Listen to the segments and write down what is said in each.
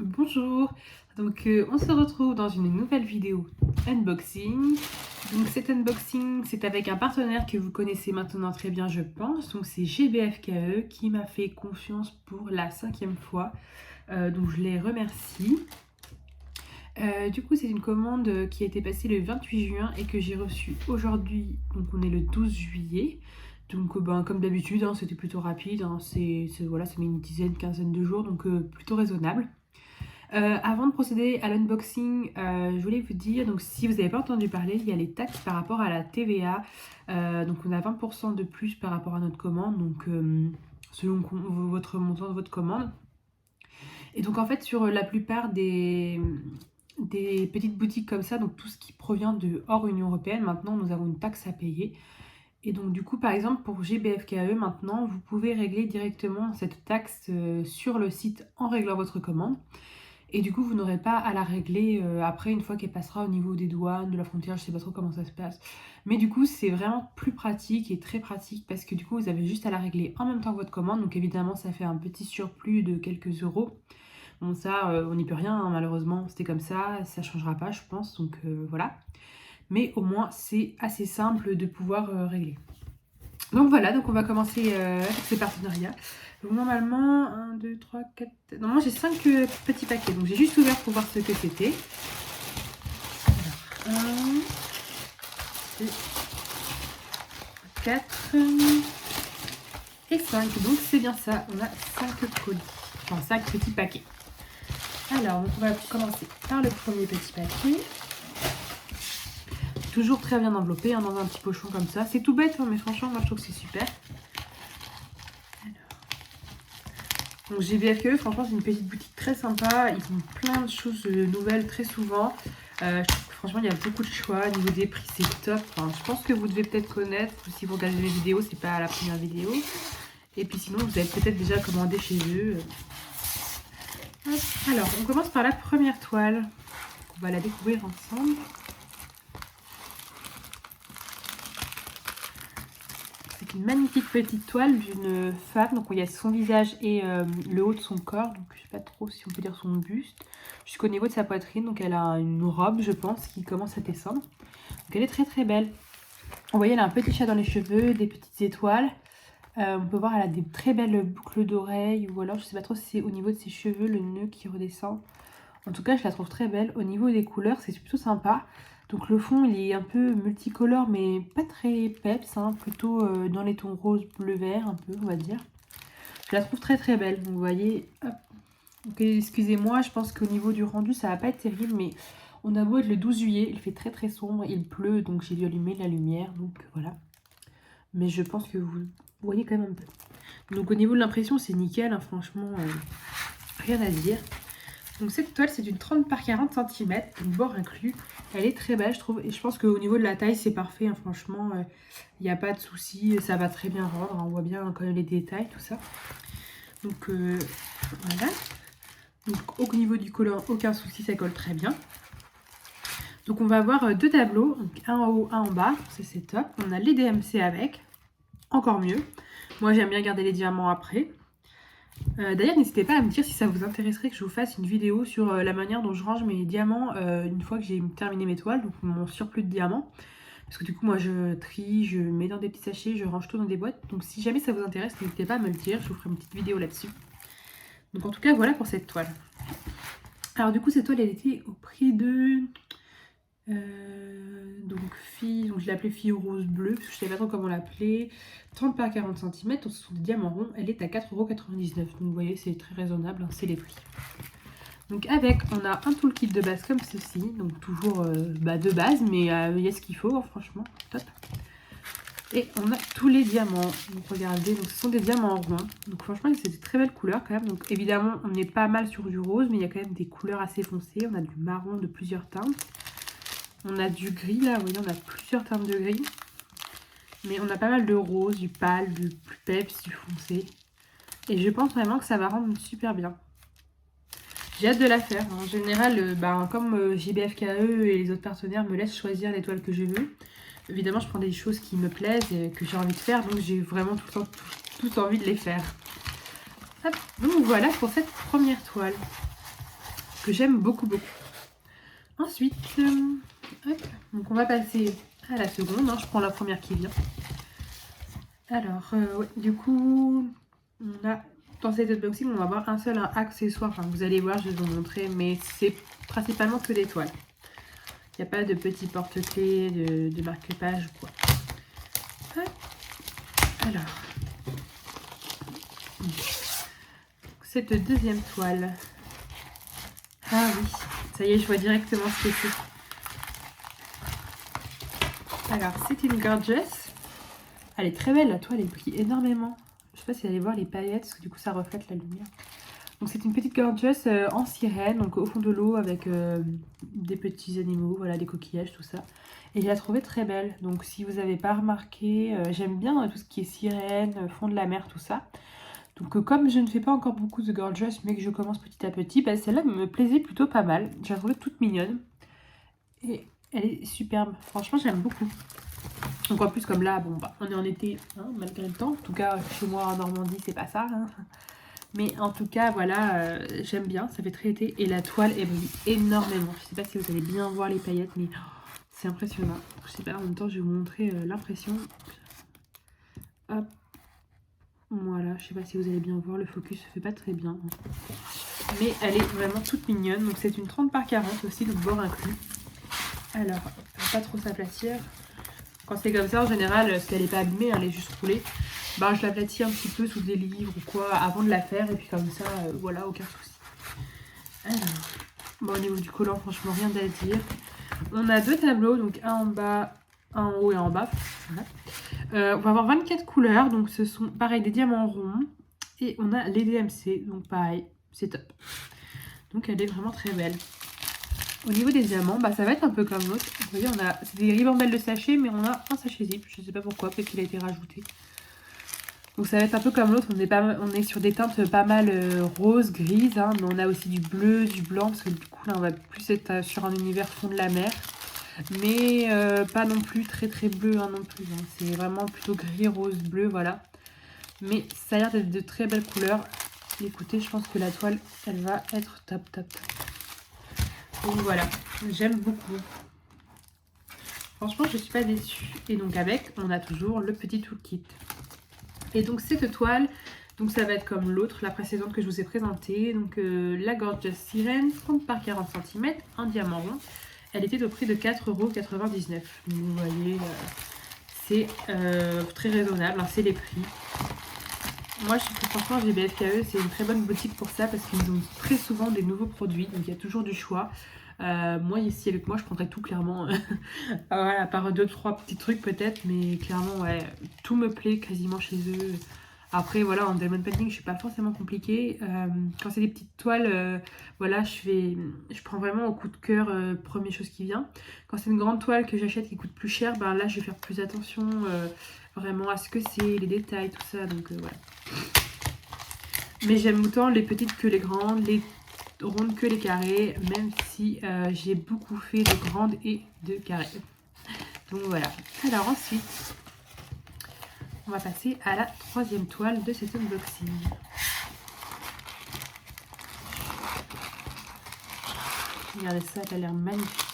Bonjour, donc on se retrouve dans une nouvelle vidéo unboxing. Donc cet unboxing c'est avec un partenaire que vous connaissez maintenant très bien je pense. Donc c'est GBFKE qui m'a fait confiance pour la 5e fois. Donc je les remercie. Du coup c'est une commande qui a été passée le 28 juin et que j'ai reçue aujourd'hui. Donc on est le 12 juillet. Donc comme d'habitude hein, c'était plutôt rapide. Hein, voilà, ça met une dizaine, quinzaine de jours donc plutôt raisonnable. Avant de procéder à l'unboxing, je voulais vous dire, donc si vous n'avez pas entendu parler, il y a les taxes par rapport à la TVA. Donc on a 20% de plus par rapport à notre commande, donc selon votre montant de votre commande. Et donc en fait sur la plupart des petites boutiques comme ça, donc tout ce qui provient de hors Union Européenne, maintenant nous avons une taxe à payer. Et donc du coup par exemple pour GBFKE maintenant, vous pouvez régler directement cette taxe sur le site en réglant votre commande. Et du coup, vous n'aurez pas à la régler après, une fois qu'elle passera au niveau des douanes, de la frontière, je sais pas trop comment ça se passe. Mais du coup, c'est vraiment plus pratique et très pratique parce que du coup, vous avez juste à la régler en même temps que votre commande. Donc évidemment, ça fait un petit surplus de quelques euros. Bon ça, on n'y peut rien, hein, malheureusement, c'était comme ça changera pas, je pense. Donc voilà. Mais au moins, c'est assez simple de pouvoir régler. Donc voilà, donc on va commencer avec ces partenariats. Donc normalement, 1, 2, 3, 4... Normalement j'ai 5 petits paquets, donc j'ai juste ouvert pour voir ce que c'était. Alors, 1, 2, 4 et 5. Donc c'est bien ça, on a 5 colis, enfin 5 petits paquets. Alors, donc on va commencer par le premier petit paquet. Toujours très bien enveloppé, hein, dans un petit pochon comme ça. C'est tout bête, hein, mais franchement, moi je trouve que c'est super. Donc GBFKE, franchement, c'est une petite boutique très sympa. Ils font plein de choses nouvelles très souvent. Je trouve que franchement, il y a beaucoup de choix. Au niveau des prix, c'est top. Enfin, je pense que vous devez peut-être connaître. Si vous regardez mes vidéos, c'est pas la première vidéo. Et puis sinon, vous avez peut-être déjà commandé chez eux. Alors, on commence par la première toile. On va la découvrir ensemble. Une magnifique petite toile d'une femme, donc il y a son visage et le haut de son corps, donc je sais pas trop si on peut dire son buste, jusqu'au niveau de sa poitrine, donc elle a une robe je pense qui commence à descendre, donc elle est très très belle. Vous voyez elle a un petit chat dans les cheveux, des petites étoiles, on peut voir elle a des très belles boucles d'oreilles, ou alors je sais pas trop si c'est au niveau de ses cheveux le nœud qui redescend. En tout cas je la trouve très belle. Au niveau des couleurs c'est plutôt sympa. Donc le fond il est un peu multicolore mais pas très peps, hein, plutôt dans les tons rose, bleu, vert un peu on va dire. Je la trouve très très belle, donc vous voyez, hop. Donc excusez-moi, je pense qu'au niveau du rendu ça va pas être terrible mais on a beau être le 12 juillet, il fait très très sombre, il pleut donc j'ai dû allumer la lumière donc voilà. Mais je pense que vous voyez quand même un peu. Donc au niveau de l'impression c'est nickel, hein, franchement rien à dire. Donc cette toile c'est d'une 30 par 40 cm, donc bord inclus. Elle est très belle je trouve et je pense qu'au niveau de la taille c'est parfait, hein, franchement il n'y a pas de souci, ça va très bien rendre, hein, on voit bien quand même les détails tout ça. Donc voilà. Donc au niveau du collant aucun souci, ça colle très bien. Donc on va avoir 2 tableaux, donc un en haut, un en bas, ça c'est top. On a les DMC avec, encore mieux. Moi j'aime bien garder les diamants après. D'ailleurs n'hésitez pas à me dire si ça vous intéresserait que je vous fasse une vidéo sur la manière dont je range mes diamants une fois que j'ai terminé mes toiles, donc mon surplus de diamants. Parce que du coup moi je trie, je mets dans des petits sachets, je range tout dans des boîtes. Donc si jamais ça vous intéresse, n'hésitez pas à me le dire, je vous ferai une petite vidéo là-dessus. Donc en tout cas voilà pour cette toile. Alors du coup cette toile elle était au prix de... donc je l'ai appelée fille rose bleu parce que je savais pas trop comment l'appeler. 30 par 40 cm, donc ce sont des diamants ronds, elle est à 4,99 €. Donc vous voyez c'est très raisonnable, hein, c'est les prix. Donc avec on a un toolkit de base comme ceci, donc toujours de base mais il y a ce qu'il faut, hein, franchement top. Et on a tous les diamants, donc regardez, donc ce sont des diamants ronds, donc franchement c'est des très belles couleurs quand même. Donc évidemment on est pas mal sur du rose mais il y a quand même des couleurs assez foncées, on a du marron de plusieurs teintes. On a du gris là, vous voyez, on a plusieurs teintes de gris. Mais on a pas mal de rose, du pâle, du plus peps, du foncé. Et je pense vraiment que ça va rendre super bien. J'ai hâte de la faire. En général, comme GBFKE et les autres partenaires me laissent choisir les toiles que je veux. Évidemment, je prends des choses qui me plaisent et que j'ai envie de faire. Donc j'ai vraiment tout envie de les faire. Hop. Donc voilà pour cette première toile. que j'aime beaucoup beaucoup. Ensuite, hop, donc on va passer à la seconde, hein, je prends la première qui vient. Alors, ouais, du coup, on a dans cet unboxing, on va avoir un seul accessoire. Enfin, vous allez voir, je vais vous montrer, mais c'est principalement que des toiles. Il n'y a pas de petits porte-clés, de marque-page ou quoi. Hop. Alors, cette deuxième toile. Ah oui, ça y est, je vois directement ce que c'est. Alors, c'est une Gorgeous. Elle est très belle, la toile, elle brille énormément. Je sais pas si vous allez voir les paillettes, parce que du coup, ça reflète la lumière. Donc, c'est une petite Gorgeous en sirène, donc au fond de l'eau, avec des petits animaux, voilà, des coquillages, tout ça. Et je la trouvais très belle. Donc, si vous n'avez pas remarqué, j'aime bien tout ce qui est sirène, fond de la mer, tout ça. Donc, comme je ne fais pas encore beaucoup de Gorgeous, mais que je commence petit à petit, bah, celle-là me plaisait plutôt pas mal. Je la trouvais toute mignonne. Et elle est superbe. Franchement, j'aime beaucoup. Donc en plus comme là, bon bah on est en été, hein, malgré le temps. En tout cas chez moi en Normandie c'est pas ça. Hein. Mais en tout cas voilà, j'aime bien, ça fait très été. Et la toile elle brille énormément. Je sais pas si vous allez bien voir les paillettes, mais c'est impressionnant. Je sais pas, en même temps je vais vous montrer l'impression. Hop. Voilà, je sais pas si vous allez bien voir, le focus se fait pas très bien. Hein. Mais elle est vraiment toute mignonne. Donc c'est une 30 par 40 aussi, le bord inclus. Alors, pas trop s'aplatir. Quand c'est comme ça, en général, parce qu'elle n'est pas abîmée, elle est juste roulée, bah, je l'aplatis un petit peu sous des livres ou quoi avant de la faire. Et puis comme ça, voilà, aucun souci. Alors, bon, au niveau du collant, franchement, rien à dire. On a deux tableaux, donc un en bas, un en haut et un en bas. Voilà. On va avoir 24 couleurs, donc ce sont pareil des diamants ronds. Et on a les DMC, donc pareil, c'est top. Donc elle est vraiment très belle. Au niveau des diamants, bah, ça va être un peu comme l'autre. Vous voyez, c'est des ribambelles de sachets, mais on a un sachet zip. Je ne sais pas pourquoi, peut-être qu'il a été rajouté. Donc ça va être un peu comme l'autre. On est sur des teintes pas mal roses, grises. Hein, mais on a aussi du bleu, du blanc. Parce que du coup, là, on va plus être sur un univers fond de la mer. Mais pas non plus très très bleu hein, non plus. Hein. C'est vraiment plutôt gris, rose, bleu, voilà. Mais ça a l'air d'être de très belles couleurs. Écoutez, je pense que la toile, elle va être top, top, top. Donc voilà, j'aime beaucoup. Franchement, je suis pas déçue. Et donc avec, on a toujours le petit toolkit. Et donc cette toile, donc ça va être comme l'autre, la précédente que je vous ai présentée. Donc la Gorgeous Sirène, 30 par 40 cm, un diamant rond. Elle était au prix de 4,99 €. Donc vous voyez, c'est très raisonnable, hein, c'est les prix. Moi, je trouve que franchement, GBFKE, c'est une très bonne boutique pour ça parce qu'ils ont très souvent des nouveaux produits, donc il y a toujours du choix. Moi, ici avec moi, je prendrais tout clairement. Voilà, à part 2-3 petits trucs peut-être, mais clairement, ouais, tout me plaît quasiment chez eux. Après, voilà, en diamond painting, je suis pas forcément compliquée. Quand c'est des petites toiles, voilà, je prends vraiment au coup de cœur, première chose qui vient. Quand c'est une grande toile que j'achète qui coûte plus cher, ben là, je vais faire plus attention vraiment à ce que c'est, les détails, tout ça. Donc, voilà. Mais j'aime autant les petites que les grandes, les rondes que les carrés, même si j'ai beaucoup fait de grandes et de carrés. Donc voilà. Alors ensuite, on va passer à la troisième toile de cet unboxing. Regardez ça, elle a l'air magnifique.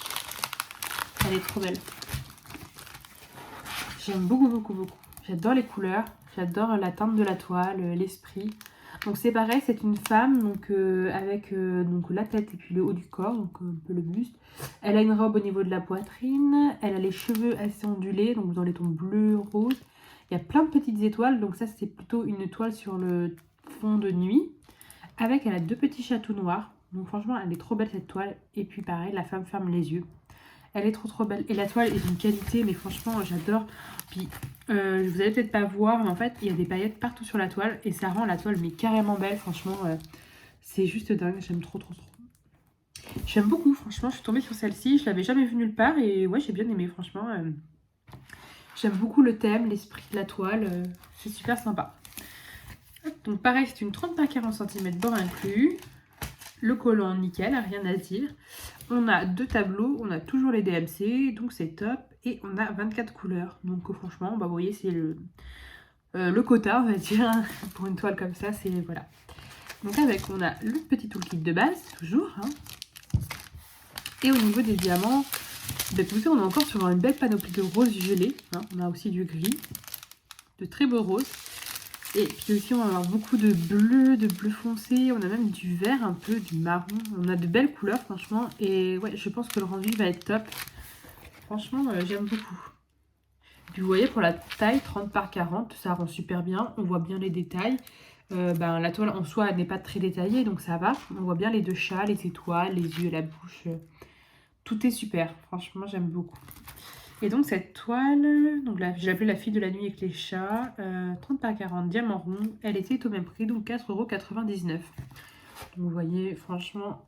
Elle est trop belle. J'aime beaucoup, beaucoup, beaucoup. J'adore les couleurs, j'adore la teinte de la toile, l'esprit. Donc c'est pareil, c'est une femme donc, avec donc, la tête et puis le haut du corps, donc un peu le buste. Elle a une robe au niveau de la poitrine, elle a les cheveux assez ondulés, donc dans les tons bleu, rose. Il y a plein de petites étoiles, donc ça c'est plutôt une toile sur le fond de nuit. Avec, elle a deux petits châteaux noirs, donc franchement elle est trop belle cette toile. Et puis pareil, la femme ferme les yeux. Elle est trop trop belle. Et la toile est d'une qualité, mais franchement, j'adore. Puis, vous allez peut-être pas voir, mais en fait, il y a des paillettes partout sur la toile. Et ça rend la toile mais carrément belle, franchement. C'est juste dingue, j'aime trop trop trop. J'aime beaucoup, franchement. Je suis tombée sur celle-ci. Je l'avais jamais vue nulle part. Et ouais, j'ai bien aimé, franchement. J'aime beaucoup le thème, l'esprit de la toile. C'est super sympa. Donc pareil, c'est une 30 par 40 cm, bord inclus. Le collant nickel, rien à dire. On a deux tableaux, on a toujours les DMC, donc c'est top. Et on a 24 couleurs. Donc franchement, bah, vous voyez, c'est le quota, on va dire. Pour une toile comme ça, c'est voilà. Donc avec, on a le petit toolkit de base, toujours. Hein. Et au niveau des diamants, bah, écoutez, on est encore sur une belle panoplie de roses gelées. Hein. On a aussi du gris, de très beaux roses. Et puis aussi, on va avoir beaucoup de bleu foncé. On a même du vert un peu, du marron. On a de belles couleurs, franchement. Et ouais, je pense que le rendu va être top. Franchement, j'aime beaucoup. Puis vous voyez, pour la taille 30 par 40, ça rend super bien. On voit bien les détails. La toile en soi, elle n'est pas très détaillée, donc ça va. On voit bien les deux chats, les étoiles, les yeux, la bouche. Tout est super. Franchement, j'aime beaucoup. Et donc cette toile, donc là, j'ai appelé la fille de la nuit avec les chats, 30 par 40, diamant rond. Elle était au même prix, donc 4,99 €. Donc vous voyez, franchement,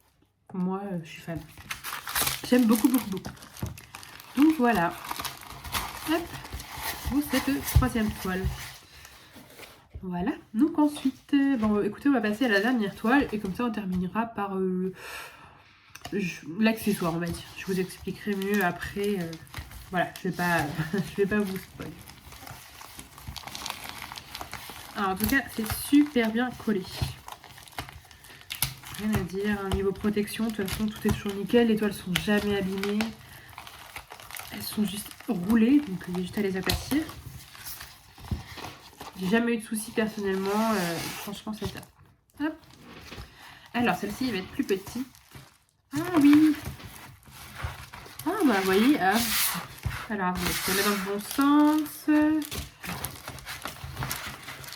moi, je suis fan. J'aime beaucoup, beaucoup, beaucoup. Donc voilà. Hop, pour cette troisième toile. Voilà. Donc ensuite, bon, écoutez, on va passer à la dernière toile. Et comme ça, on terminera par l'accessoire, on va dire. Je vous expliquerai mieux après. Voilà, je vais pas vous spoiler. Alors, en tout cas, c'est super bien collé. Rien à dire. Niveau protection, de toute façon, tout est toujours nickel. Les toiles sont jamais abîmées. Elles sont juste roulées, donc il y a juste à les aplatir. J'ai jamais eu de soucis personnellement. Franchement, c'est top. Hop. Alors, celle-ci, il va être plus petit. Ah oui. Ah, bah, vous voyez. Alors, je vais mettre dans le bon sens.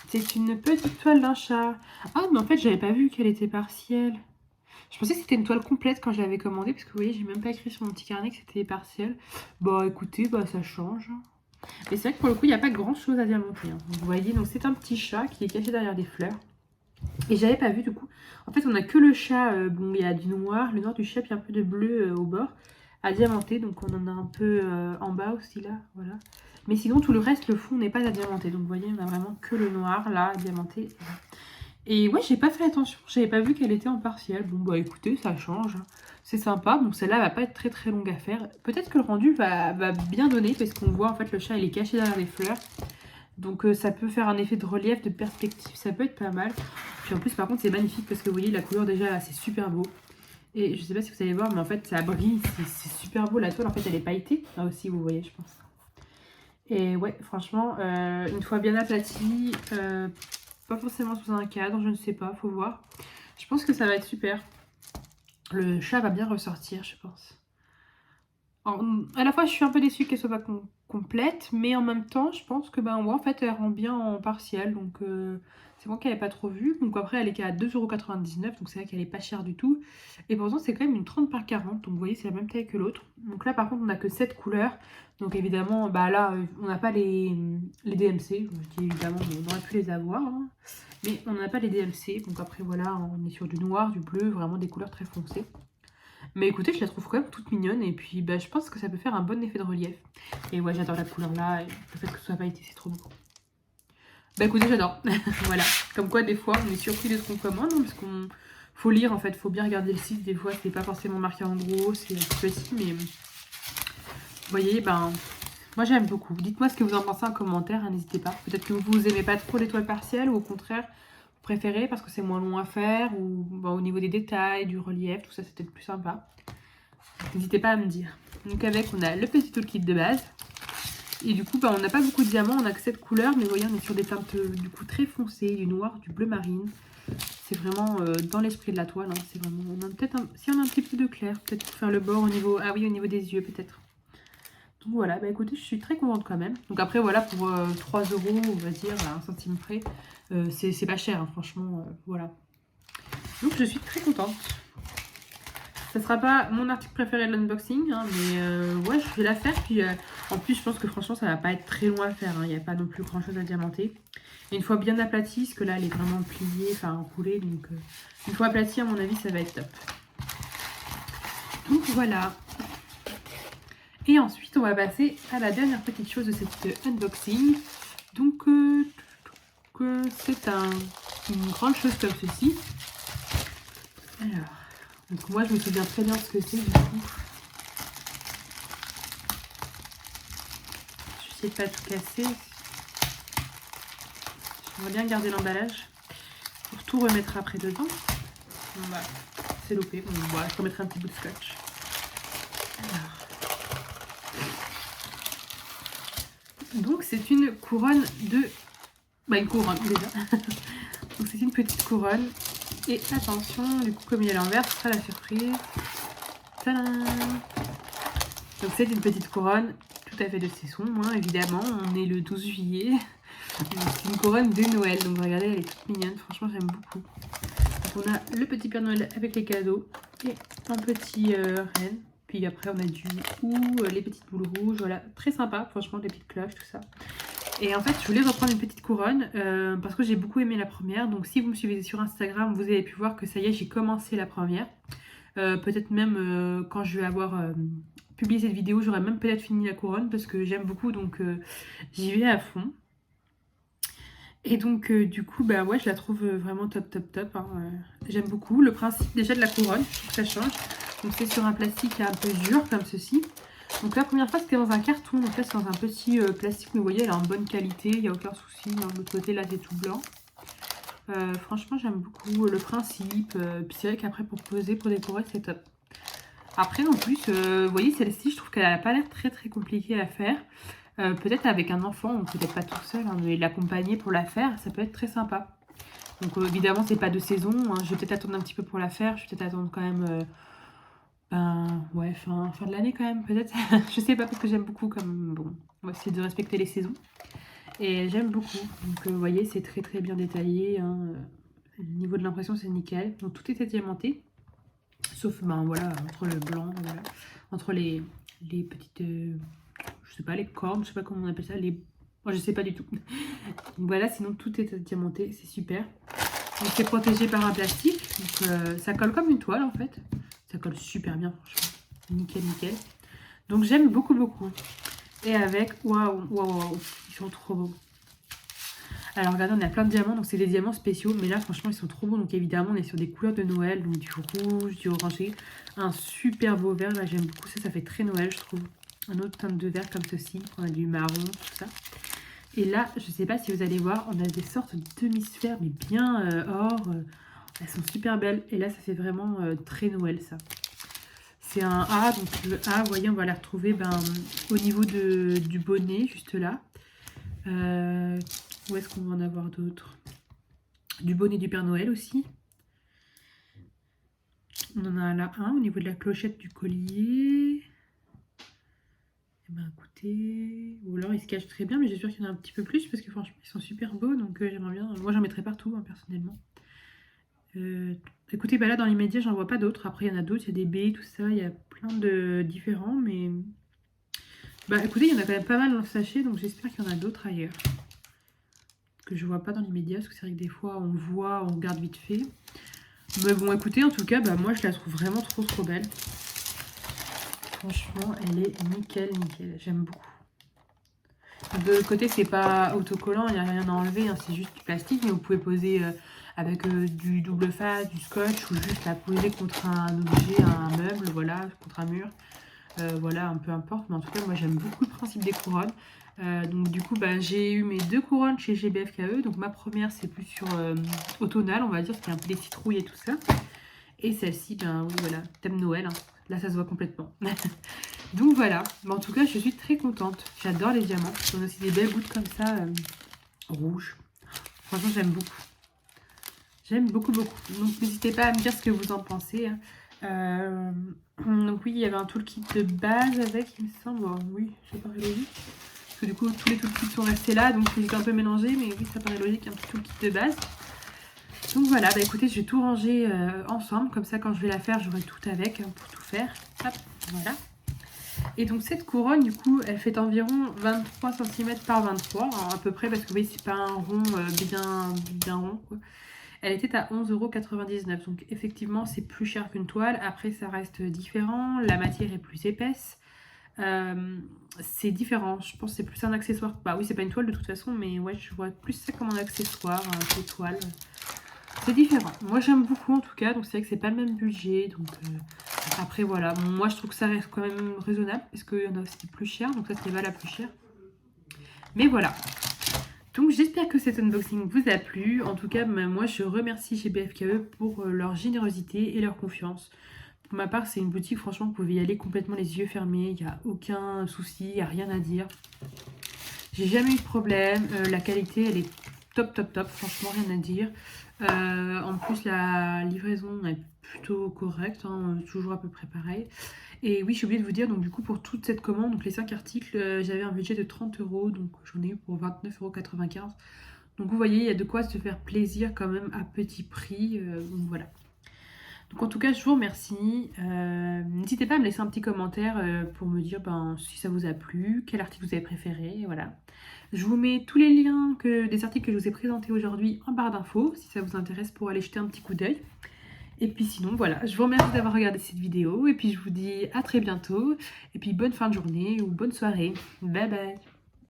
C'est une petite toile d'un chat. Ah, mais en fait, j'avais pas vu qu'elle était partielle. Je pensais que c'était une toile complète quand je l'avais commandée, parce que vous voyez, j'ai même pas écrit sur mon petit carnet que c'était partiel. Bah, écoutez, bah, ça change. Mais c'est vrai que pour le coup, il n'y a pas grand chose à diamanter. Hein. Vous voyez, donc c'est un petit chat qui est caché derrière des fleurs. Et j'avais pas vu du coup. En fait, on a que le chat, bon, il y a du noir, le noir du chat, puis un peu de bleu au bord, à diamanter. Donc on en a un peu en bas aussi, là, voilà. Mais sinon, tout le reste, le fond n'est pas à diamanter. Donc vous voyez, on a vraiment que le noir, là, à diamanter. Et ouais, j'ai pas fait attention, j'avais pas vu qu'elle était en partiel. Bon, bah écoutez, ça change. C'est sympa. Bon, celle-là va pas être très très longue à faire. Peut-être que le rendu va bien donner, parce qu'on voit en fait le chat, il est caché derrière les fleurs. Donc ça peut faire un effet de relief, de perspective, ça peut être pas mal. Puis en plus, par contre, c'est magnifique parce que vous voyez, la couleur déjà, c'est super beau. Et je sais pas si vous allez voir, mais en fait, ça brille, c'est super beau. La toile, en fait, elle est pailletée. Là aussi, vous voyez, je pense. Et ouais, franchement, une fois bien aplatie, pas forcément sous un cadre, je ne sais pas, faut voir. Je pense que ça va être super. Le chat va bien ressortir, je pense. À la fois, je suis un peu déçue qu'elle soit pas complète, mais en même temps, je pense que ouais, en fait, elle rend bien en partiel. Donc, c'est bon qu'elle n'avait pas trop vu. Donc, après, elle est qu'à 2,99 €. Donc, c'est vrai qu'elle est pas chère du tout. Et pourtant, c'est quand même une 30 par 40. Donc, vous voyez, c'est la même taille que l'autre. Donc, là, par contre, on n'a que 7 couleurs. Donc, évidemment, bah là, on n'a pas les DMC. Je dis évidemment, on aurait pu les avoir. Hein. Mais on n'a pas les DMC. Donc, après, voilà, on est sur du noir, du bleu, vraiment des couleurs très foncées. Mais écoutez, je la trouve quand même toute mignonne. Et puis, bah, je pense que ça peut faire un bon effet de relief. Et ouais, j'adore la couleur là. Et le fait que ce soit pailleté, c'est trop beau. Bah écoutez, j'adore. Voilà. Comme quoi, des fois, on est surpris de ce qu'on commande. Hein, parce qu'on faut lire, en fait. Faut bien regarder le site. Des fois, c'est pas forcément marqué en gros. C'est un peu petit. Mais vous voyez, ben... moi, j'aime beaucoup. Dites-moi ce que vous en pensez en commentaire. Hein, n'hésitez pas. Peut-être que vous aimez pas trop les toiles partielles. Ou au contraire, vous préférez parce que c'est moins long à faire. Ou bah, au niveau des détails, du relief. Tout ça, c'est peut-être plus sympa. N'hésitez pas à me dire. Donc avec, on a le petit toolkit de base. Et du coup, bah, on n'a pas beaucoup de diamants, on a que 7 couleurs. Mais vous voyez, on est sur des teintes du coup très foncées, du noir, du bleu marine. C'est vraiment dans l'esprit de la toile. Hein. C'est vraiment, on a peut-être si on a un petit peu de clair, peut-être pour faire le bord au niveau, ah oui, au niveau des yeux peut-être. Donc voilà, bah écoutez, je suis très contente quand même. Donc après, voilà, pour 3 €, on va dire, à 1 centime près, c'est pas cher, hein, franchement, voilà. Donc je suis très contente. Ça sera pas mon article préféré de l'unboxing, hein, mais ouais, je vais la faire. Puis en plus, je pense que franchement, ça va pas être très long à faire. Il n'y a pas non plus grand chose à diamanter. Et une fois bien aplatie, parce que là, elle est vraiment pliée, enfin enroulée. Donc une fois aplatie, à mon avis, ça va être top. Donc voilà. Et ensuite, on va passer à la dernière petite chose de cette unboxing. Donc, c'est une grande chose comme ceci. Alors. Donc moi je me souviens très bien ce que c'est du coup. Je sais pas tout casser. J'aimerais bien garder l'emballage pour tout remettre après dedans. Voilà, c'est loupé. Bon, voilà, je remettrai un petit bout de scotch. Alors. Donc c'est une couronne de... Bah une couronne déjà. Donc c'est une petite couronne. Et attention, du coup comme il est à l'envers, ce sera la surprise. Tadam! Donc c'est une petite couronne tout à fait de saison, hein, évidemment. On est le 12 juillet. C'est une couronne de Noël. Donc regardez, elle est toute mignonne. Franchement, j'aime beaucoup. Donc on a le petit Père Noël avec les cadeaux et un petit renne. Puis après, on a du ou les petites boules rouges. Voilà, très sympa. Franchement, des petites cloches, tout ça. Et en fait, je voulais reprendre une petite couronne parce que j'ai beaucoup aimé la première. Donc si vous me suivez sur Instagram, vous avez pu voir que ça y est, j'ai commencé la première. Peut-être même quand je vais avoir publié cette vidéo, j'aurai même peut-être fini la couronne parce que j'aime beaucoup, donc j'y vais à fond. Et donc du coup, bah ouais, je la trouve vraiment top hein. J'aime beaucoup le principe déjà de la couronne, je trouve que ça change. Donc c'est sur un plastique un peu dur comme ceci. Donc la première fois c'était dans un carton, donc là c'est dans un petit plastique, mais vous voyez elle est en bonne qualité, il n'y a aucun souci. De l'autre côté là c'est tout blanc. Franchement j'aime beaucoup le principe, puis c'est vrai qu'après pour poser, pour décorer c'est top. Après en plus, vous voyez celle-ci je trouve qu'elle n'a pas l'air très compliquée à faire. Peut-être avec un enfant, ou peut-être pas tout seul, hein, mais l'accompagner pour la faire, ça peut être très sympa. Donc évidemment c'est pas de saison, hein, je vais peut-être attendre un petit peu pour la faire, je vais peut-être attendre quand même... ouais, fin de l'année quand même, peut-être. Je sais pas, parce que j'aime beaucoup comme... Bon, on va essayer de respecter les saisons. Et j'aime beaucoup. Donc, vous voyez, c'est très bien détaillé. Hein. Le niveau de l'impression, c'est nickel. Donc, tout est diamanté. Sauf, ben voilà, entre le blanc, voilà. Entre les petites... je sais pas, les cornes, je sais pas comment on appelle ça. Moi, je sais pas du tout. Donc, voilà, sinon, tout est diamanté. C'est super. Donc, c'est protégé par un plastique. Donc, ça colle comme une toile, en fait. Ça colle super bien, franchement. Nickel. Donc j'aime beaucoup. Et avec, waouh, ils sont trop beaux. Alors regardez, on a plein de diamants, donc c'est des diamants spéciaux. Mais là, franchement, ils sont trop beaux. Donc évidemment, on est sur des couleurs de Noël. Donc du rouge, du orangé. Un super beau vert, là j'aime beaucoup. Ça fait très Noël, je trouve. Un autre teinte de vert comme ceci. On a du marron, tout ça. Et là, je sais pas si vous allez voir, on a des sortes de demi-sphères, mais bien or. Elles sont super belles. Et là, ça fait vraiment très Noël, ça. C'est un A. Donc le A, vous voyez, on va la retrouver au niveau du bonnet, juste là. Où est-ce qu'on va en avoir d'autres? Du bonnet du Père Noël aussi. On en a là un au niveau de la clochette du collier. Eh ben écoutez, ou alors il se cache très bien, mais j'espère qu'il y en a un petit peu plus parce que franchement ils sont super beaux, donc j'aimerais bien. Moi j'en mettrais partout, hein, personnellement. Écoutez, bah là dans les médias j'en vois pas d'autres. Après il y en a d'autres, il y a des baies, tout ça, il y a plein de différents, mais bah écoutez, il y en a quand même pas mal dans le sachet, donc j'espère qu'il y en a d'autres ailleurs que je vois pas dans les médias, parce que c'est vrai que des fois on voit, on regarde vite fait. Mais bon écoutez, en tout cas, bah moi je la trouve vraiment trop belle. Franchement, elle est nickel, j'aime beaucoup. De l'autre côté, c'est pas autocollant, il n'y a rien à enlever, hein, c'est juste du plastique, mais vous pouvez poser avec du double face, du scotch, ou juste la poser contre un objet, un meuble, voilà, contre un mur. Voilà, un peu importe, mais en tout cas, moi j'aime beaucoup le principe des couronnes. Donc du coup, bah, j'ai eu mes deux couronnes chez GBFKE. Donc ma première, c'est plus sur automnal, on va dire, parce qu'il y a un peu des citrouilles et tout ça. Et celle-ci, ben oui, voilà, thème Noël, hein. Là, ça se voit complètement. Donc voilà, mais en tout cas, je suis très contente. J'adore les diamants. On a aussi des belles gouttes comme ça, rouges. Franchement, j'aime beaucoup. J'aime beaucoup. Donc n'hésitez pas à me dire ce que vous en pensez. Hein. Donc oui, il y avait un toolkit de base avec, il me semble. Oh, oui, ça paraît logique. Parce que du coup, tous les toolkits sont restés là, donc j'étais un peu mélangé, mais oui, ça paraît logique, un petit toolkit de base. Donc voilà, bah écoutez, je vais tout ranger ensemble, comme ça quand je vais la faire, j'aurai tout avec, hein, pour tout faire. Hop, voilà. Et donc cette couronne, du coup, elle fait environ 23 cm par 23, hein, à peu près, parce que vous voyez, c'est pas un rond bien rond, quoi. Elle était à 11,99 €, donc effectivement, c'est plus cher qu'une toile. Après, ça reste différent, la matière est plus épaisse. C'est différent, je pense que c'est plus un accessoire. Bah oui, c'est pas une toile de toute façon, mais ouais, je vois plus ça comme un accessoire, que toile. C'est différent. Moi, j'aime beaucoup en tout cas, donc c'est vrai que c'est pas le même budget. Donc après, voilà. Moi, je trouve que ça reste quand même raisonnable, parce qu'il y en a aussi plus cher, donc ça, c'est pas la plus chère. Mais voilà. Donc j'espère que cet unboxing vous a plu. En tout cas, moi je remercie GPFKE pour leur générosité et leur confiance. Pour ma part, c'est une boutique, franchement, vous pouvez y aller complètement les yeux fermés. Il n'y a aucun souci, il n'y a rien à dire. J'ai jamais eu de problème. La qualité, elle est top, top, top. Franchement, rien à dire. En plus, la livraison est plutôt correcte. Hein, toujours à peu près pareil. Et oui, j'ai oublié de vous dire, donc du coup, pour toute cette commande, donc les 5 articles, j'avais un budget de 30 €. Donc j'en ai eu pour 29,95 €. Donc vous voyez, il y a de quoi se faire plaisir quand même à petit prix. Donc voilà. Donc en tout cas, je vous remercie. N'hésitez pas à me laisser un petit commentaire pour me dire si ça vous a plu, quel article vous avez préféré, voilà. Je vous mets tous les liens des articles que je vous ai présentés aujourd'hui en barre d'infos, si ça vous intéresse pour aller jeter un petit coup d'œil. Et puis sinon, voilà, je vous remercie d'avoir regardé cette vidéo, et puis je vous dis à très bientôt, et puis bonne fin de journée ou bonne soirée. Bye bye.